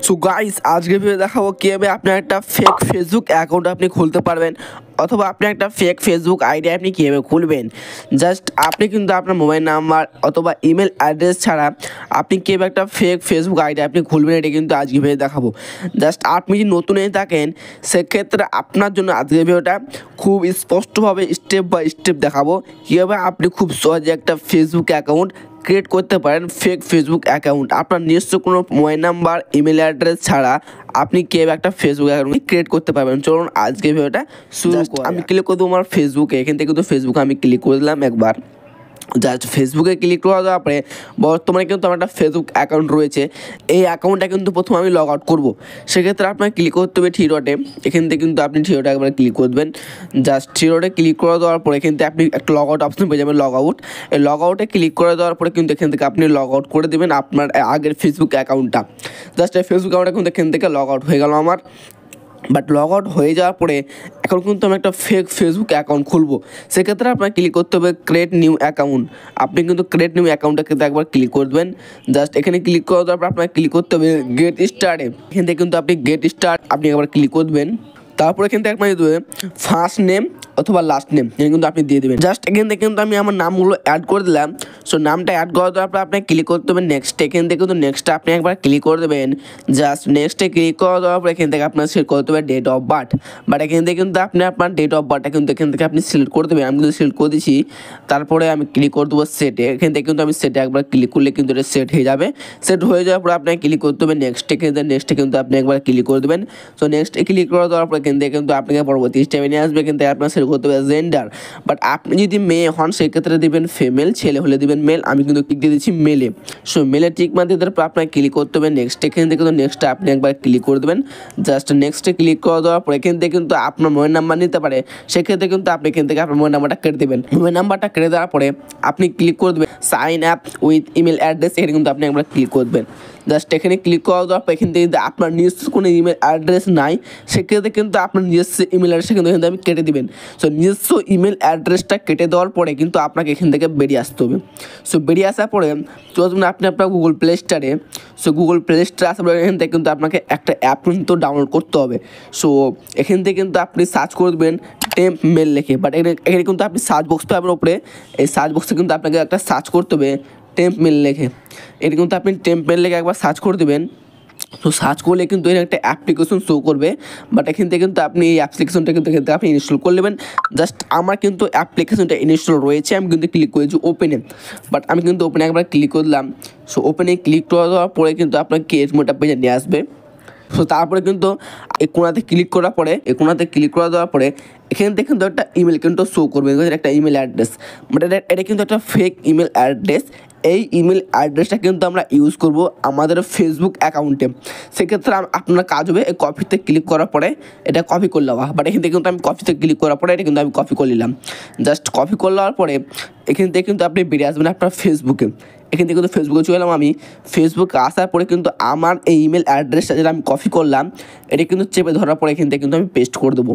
So guys আজকে video দেখাবো কিভাবে আপনার একটা ফেক ফেসবুক অ্যাকাউন্ট আপনি খুলতে পারবেন অথবা আপনি একটা ফেক ফেসবুক আইডি আপনি কিভাবে খুলবেন। জাস্ট আপনি কিন্তু আপনার মোবাইল নাম্বার অথবা ইমেল অ্যাড্রেস ছাড়া আপনি কিভাবে একটা ফেক ফেসবুক আইডি আপনি খুলবেন এটা কিন্তু আজকে ভিডিও দেখাবো। জাস্ট আপনি যদি নতুন হয়ে থাকেন সেক্ষেত্রে আপনার জন্য আজকের ভিডিওটা খুব স্পষ্টভাবে স্টেপ বাই স্টেপ দেখাবো কীভাবে আপনি খুব সহজে একটা ফেসবুক অ্যাকাউন্ট ক্রিয়েট করতে পারেন। ফেক ফেসবুক অ্যাকাউন্ট আপনার নিজস্ব কোনো মোবাইল নাম্বার ইমেল অ্যাড্রেস ছাড়া আপনি কীভাবে একটা ফেসবুক অ্যাকাউন্ট ক্রিয়েট করতে পারবেন। চলুন আজকে ভিডিওটা শুরু করি। আমি ক্লিক করে দেবো আমার ফেসবুকে, এখান থেকে কিন্তু ফেসবুকে আমি ক্লিক করে দিলাম একবার। জাস্ট ফেসবুকে ক্লিক করা দেওয়ার পরে বর্তমানে কিন্তু আমার একটা ফেসবুক অ্যাকাউন্ট রয়েছে। এই অ্যাকাউন্টটা কিন্তু প্রথমে আমি লগ আউট করবো, সেক্ষেত্রে আপনাকে ক্লিক করতে হবে থ্রি ডটে। এখান থেকে কিন্তু আপনি থ্রি ডটে একবার ক্লিক করবেন। জাস্ট থ্রি ডটে ক্লিক করে দেওয়ার পরে এখান থেকে আপনি একটা লগ আউট অপশন পেয়ে যাবেন, লগ আউট। এই লগ আউটে ক্লিক করে দেওয়ার পরে কিন্তু এখান থেকে আপনি লগ আউট করে দেবেন আপনার আগের ফেসবুক অ্যাকাউন্টটা। জাস্ট এই ফেসবুক অ্যাকাউন্টটা কিন্তু এখান থেকে লগ আউট হয়ে গেল আমার। বাট লগ আউট হয়ে যাওয়ার পরে এখন কিন্তু আমি একটা ফেক ফেসবুক অ্যাকাউন্ট খুলবো, সেক্ষেত্রে আপনাকে ক্লিক করতে হবে ক্রিয়েট নিউ অ্যাকাউন্ট। আপনি কিন্তু ক্রিয়েট নিউ অ্যাকাউন্টটা কিন্তু একবার ক্লিক করে দেবেন। জাস্ট এখানে ক্লিক করে দেওয়ার পর আপনাকে ক্লিক করতে হবে গেট স্টার্টে। এখান থেকে কিন্তু আপনি গেট স্টার্ট আপনি একবার ক্লিক করবেন। তারপরে এখান থেকে আপনার দেবে ফার্স্ট নেম অথবা লাস্ট নেম, এখানে কিন্তু আপনি দিয়ে দেবেন। জাস্ট এখান থেকে কিন্তু আমি আমার নামগুলো অ্যাড করে দিলাম। সো নামটা অ্যাড করে দেওয়ার পর আপনাকে ক্লিক করতে হবে নেক্সট। এখান থেকে কিন্তু নেক্সটে আপনি একবার ক্লিক করে দেবেন। জাস্ট নেক্সটে ক্লিক করে দেওয়ার পর এখান থেকে আপনার সিলেক্ট করতে হবে ডেট অফ বার্থ। বাট এখান থেকে কিন্তু আপনি আপনার ডেট অফ বার্থটা কিন্তু এখান থেকে আপনি সিলেক্ট করে দেবেন। আমি কিন্তু সিলেক্ট করে দিচ্ছি। তারপরে আমি ক্লিক করে দেবো সেটে। এখান থেকে কিন্তু আমি সেটে একবার ক্লিক করলে কিন্তু এটা সেট হয়ে যাবে। সেট হয়ে যাওয়ার পর আপনাকে ক্লিক করতে হবে নেক্সটে। কিন্তু নেক্সটে কিন্তু আপনি একবার ক্লিক করে দেবেন। সো নেক্সটে ক্লিক করে দেওয়ার পর এখান থেকে কিন্তু আপনাকে পরবর্তী স্টেপে নিয়ে আসবে। কিন্তু আপনার সিলেক্ট করতে হবে জেন্ডার। বাট আপনি যদি মেয়ে হন সেক্ষেত্রে দেবেন ফিমেল, ছেলে হলে দেবেন মেল। আমি কিন্তু টিক দিয়ে দিচ্ছি মেলে। সো মেলে টিক মারতে দেওয়ার পর আপনাকে ক্লিক করতে হবে নেক্সট। এখান থেকে কিন্তু নেক্সটে আপনি একবার ক্লিক করে দেবেন। জাস্ট নেক্সটে ক্লিক করে দেওয়ার পর এখান থেকে কিন্তু আপনার মোবাইল নাম্বার নিতে পারে, সেক্ষেত্রে কিন্তু আপনি এখান থেকে আপনার মোবাইল নাম্বারটা কেটে দেবেন। মোবাইল নাম্বারটা কেটে দেওয়ার পরে আপনি ক্লিক করে দেবেন sign up with email address, এখানে কিন্তু আপনি একবার ক্লিক করবেন। জাস্ট এখানে ক্লিক করে দেওয়ার পর এখান থেকে কিন্তু আপনার নিজস্ব কোনো ইমেল অ্যাড্রেস নাই, সেক্ষেত্রে কিন্তু আপনার নিজস্ব ইমেল অ্যাড্রেসটা কিন্তু এখান থেকে আপনি কেটে দেবেন। সো নিজস্ব ইমেল অ্যাড্রেসটা কেটে দেওয়ার পরে কিন্তু আপনাকে এখান থেকে বেরিয়ে আসতে হবে। সো বেরিয়ে আসার পরে প্রথমে আপনি আপনার গুগল প্লে স্টোরে, সো গুগল প্লে স্টোরে আসার পরে এখান থেকে কিন্তু আপনাকে একটা অ্যাপ কিন্তু ডাউনলোড করতে হবে। সো এখান থেকে কিন্তু আপনি সার্চ করবেন টেম্প মেল লিখে। বাট এখানে কিন্তু আপনি সার্চ বক্স পাবেন উপরে, এই সার্চ বক্সে কিন্তু আপনাকে একটা সার্চ করতে হবে টেম্প মেল লিখে। এটা কিন্তু আপনি টেম্প মেল লিখে একবার সার্চ করে দেবেন। তো সার্চ করলে কিন্তু এর একটা অ্যাপ্লিকেশন শো করবে। বাট এখান থেকে কিন্তু আপনি এই অ্যাপ্লিকেশনটা কিন্তু এখান থেকে আপনি ইনস্টল করে নেবেন। জাস্ট আমার কিন্তু অ্যাপ্লিকেশনটা ইনস্টল রয়েছে, আমি কিন্তু ক্লিক করেছি ওপেনে। বাট আমি কিন্তু ওপেনে একবার ক্লিক করলাম। সো ওপেনে ক্লিক করে দেওয়ার পরে কিন্তু আপনাকে এরকমটা পেজে নিয়ে আসবে। সো তারপরে কিন্তু এই কোণাতে ক্লিক করার পরে ক্লিক করে দেওয়ার পরে এখান থেকে কিন্তু একটা ইমেল কিন্তু শো করবে, একটা ইমেল অ্যাড্রেস। বাট এটা কিন্তু একটা ফেক ইমেল অ্যাড্রেস। এই ইমেল অ্যাড্রেসটা কিন্তু আমরা ইউজ করব আমাদের ফেসবুক অ্যাকাউন্টে। সেক্ষেত্রে আপনার কাজ হবে এই কপিতে ক্লিক করার পরে এটা কপি করে নেওয়া। বাট এখান থেকে কিন্তু আমি কপিতে ক্লিক করার পরে এটা কিন্তু আমি কপি করে নিলাম। জাস্ট কপি করে নেওয়ার পরে এখান থেকে কিন্তু আপনি বেরিয়ে আসবেন আপনার ফেসবুকে। এখান থেকে কিন্তু ফেসবুকে চলে এলাম আমি। ফেসবুকে আসার পরে কিন্তু আমার এই ইমেল অ্যাড্রেসটা যেটা আমি কপি করলাম এটা কিন্তু চেপে ধরার পরে এখান থেকে কিন্তু আমি পেস্ট করে দেবো।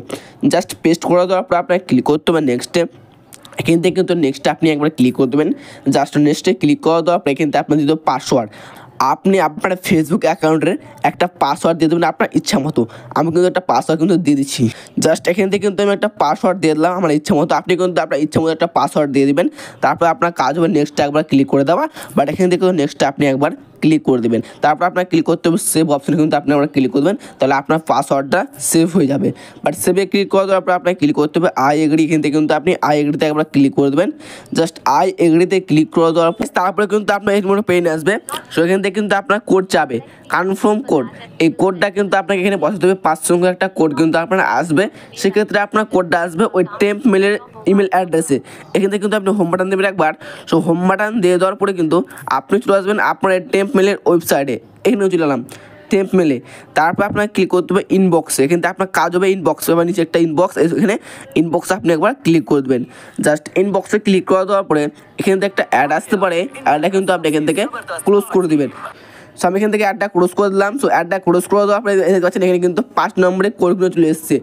জাস্ট পেস্ট করে দেওয়ার পরে আপনাকে ক্লিক করতে হবে নেক্সটে। এখান থেকে কিন্তু নেক্সটে আপনি একবার ক্লিক করে দেবেন। জাস্ট নেক্সটে ক্লিক করে দেওয়ার পরে এখান থেকে আপনার দিতে পাসওয়ার্ড। আপনি আপনার ফেসবুক অ্যাকাউন্টের একটা পাসওয়ার্ড দিয়ে দেবেন আপনার ইচ্ছা মতো। আমি কিন্তু একটা পাসওয়ার্ড কিন্তু দিয়ে দিচ্ছি। জাস্ট এখান থেকে কিন্তু আমি একটা পাসওয়ার্ড দিয়ে দিলাম আমার ইচ্ছা মতো। আপনি কিন্তু আপনার ইচ্ছা মতো একটা পাসওয়ার্ড দিয়ে দেবেন। তারপর আপনার কাজ হবে নেক্সটে একবার ক্লিক করে দেওয়া। বাট এখান থেকে নেক্সটে আপনি একবার ক্লিক করে দেবেন। তারপর আপনার ক্লিক করতে হবে সেভ অপশনে, কিন্তু আপনি আবার ক্লিক করবেন, তাহলে আপনার পাসওয়ার্ডটা সেভ হয়ে যাবে। বাট সেভে ক্লিক করে দেওয়ার পর আপনাকে ক্লিক করতে হবে আই এগ্রি। এখান থেকে কিন্তু আপনি আই এগ্রিতে একবার ক্লিক করে দেবেন। জাস্ট আই এগ্রিতে ক্লিক করে দেওয়ার পর তারপরে কিন্তু আপনার এরকম পেন আসবে। সো এখান থেকে কিন্তু আপনার কোড চাবে কনফার্ম কোড। এই কোডটা কিন্তু আপনাকে এখানে বসাতে হবে, 5 সংখ্যার একটা কোড কিন্তু আপনার আসবে। সেক্ষেত্রে আপনার কোডটা আসবে ওই টেম্প মেলের ইমেল অ্যাড্রেসে। এখান থেকে কিন্তু আপনি হোম বাটন দেবেন একবার। সো হোম বাটন দিয়ে দেওয়ার পরে কিন্তু আপনি চলে আসবেন আপনার টেম্প মেলের ওয়েবসাইটে। এখানে চলে এলাম টেম্প মেলে। তারপর আপনাকে ক্লিক করতে হবে ইনবক্সে। এখান থেকে আপনার কাজ হবে ইনবক্সে বা নিচে একটা ইনবক্স, এখানে ইনবক্সে আপনি একবার ক্লিক করে দেবেন। জাস্ট ইনবক্সে ক্লিক করে দেওয়ার পরে এখান থেকে একটা অ্যাড আসতে পারে, অ্যাডটা কিন্তু আপনি এখান থেকে ক্লোজ করে দেবেন। সো আমি এখান থেকে অ্যাডটা ক্লোজ করে দিলাম। সো অ্যাডটা ক্লোজ করে দেওয়ার পরে দেখতে পাচ্ছেন এখানে কিন্তু 5 নম্বরে কোডগুলো চলে এসেছে।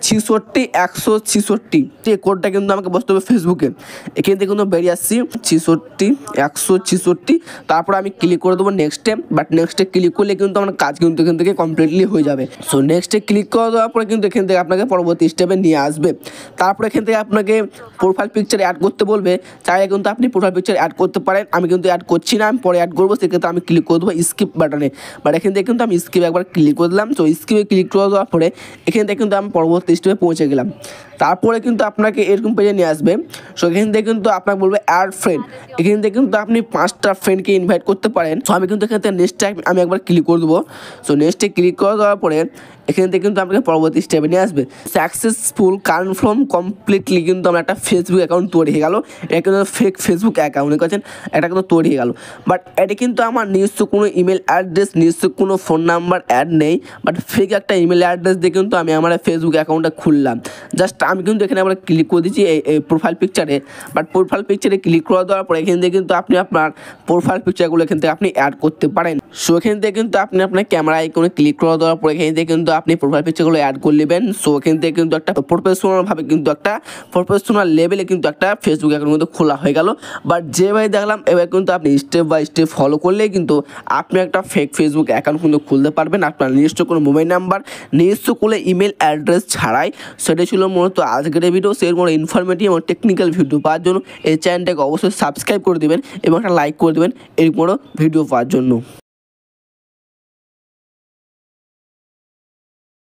66 166 এই কোডটা কিন্তু আমাকে বসতে হবে ফেসবুকে। এখান থেকে কিন্তু বেরিয়ে আসছি 66 166, তারপর আমি ক্লিক করে দেবো নেক্সটে। বাট নেক্সটে ক্লিক করলে কিন্তু আমার কাজ কিন্তু এখান থেকে কমপ্লিটলি হয়ে যাবে। সো নেক্সটে ক্লিক করে দেওয়ার পরে কিন্তু এখান থেকে আপনাকে পরবর্তী স্টেপে নিয়ে আসবে। তারপর এখান থেকে আপনাকে প্রোফাইল পিকচার অ্যাড করতে বলবে। চাইলে কিন্তু আপনি প্রোফাইল পিকচার অ্যাড করতে পারেন, আমি কিন্তু অ্যাড করছি না, আমি পরে অ্যাড করবো। সেক্ষেত্রে আমি ক্লিক করে দেবো স্কিপ বাটনে। বাট এখান থেকে কিন্তু আমি স্কিপ একবার ক্লিক করে দিলাম। তো স্কিপে ক্লিক করে দেওয়ার পরে এখান থেকে কিন্তু আমি পরবর্তী স্টেপে পৌঁছে গেলাম। তারপরে কিন্তু আপনাকে এরকম পেজে নিয়ে আসবে। সো এখান থেকে কিন্তু আপনাকে বলবে অ্যাড ফ্রেন্ড। এখান থেকে কিন্তু আপনি 5টা ফ্রেন্ডকে ইনভাইট করতে পারেন। সো আমি কিন্তু এখান থেকে নেক্সটে আমি একবার ক্লিক করে দেবো। সো নেক্সটে ক্লিক করে দেওয়ার পরে এখান থেকে কিন্তু আপনাকে পরবর্তী স্টেপে নিয়ে আসবে। সাকসেসফুল কনফার্ম কমপ্লিটলি কিন্তু আমার একটা ফেসবুক অ্যাকাউন্ট তৈরি হয়ে গেল। এটা কিন্তু ফেক ফেসবুক অ্যাকাউন্ট করছেন, এটা কিন্তু তৈরি হয়ে গেল। বাট এটা কিন্তু আমার নিজস্ব কোনো ইমেল অ্যাড্রেস, নিজস্ব কোনো ফোন নাম্বার অ্যাড নেই। বাট ফেক একটা ইমেল অ্যাড্রেস দিয়ে কিন্তু আমি আমার ফেসবুক অ্যাকাউন্টটা খুললাম। জাস্ট আমি কিন্তু এখানে আবার ক্লিক করে দিচ্ছি এই প্রোফাইল পিকচারে। বাট প্রোফাইল পিকচারে ক্লিক করে দেওয়ার পরে এখান থেকে কিন্তু আপনি আপনার প্রোফাইল পিকচারগুলো এখান থেকে আপনি অ্যাড করতে পারেন। সো এখান থেকে কিন্তু আপনি আপনার ক্যামেরা আইকনে ক্লিক করে দেওয়ার পরে এখান থেকে কিন্তু আপনি প্রোফাইল পিকচারগুলো অ্যাড করে নেবেন। সো এখান থেকে কিন্তু একটা প্রফেশনালভাবে কিন্তু একটা প্রফেশনাল লেভেলে কিন্তু একটা ফেসবুক অ্যাকাউন্ট কিন্তু খোলা হয়ে গেল। বাট যেভাবে দেখলাম এবার কিন্তু আপনি স্টেপ বাই স্টেপ ফলো করলেই কিন্তু আপনি একটা ফেক ফেসবুক অ্যাকাউন্ট কিন্তু খুলতে পারবেন আপনার নিজস্ব কোনো মোবাইল নাম্বার, নিজস্ব কোনো ইমেল অ্যাড্রেস ছাড়াই। সেটাই ছিল মূলত আজকের ভিডিও। সেরকম ইনফরমেটিভ এবং টেকনিক্যাল ভিডিও পাওয়ার জন্য এই চ্যানেলটাকে অবশ্যই সাবস্ক্রাইব করে দেবেন এবং একটা লাইক করে দেবেন এরকম ভিডিও পাওয়ার জন্য।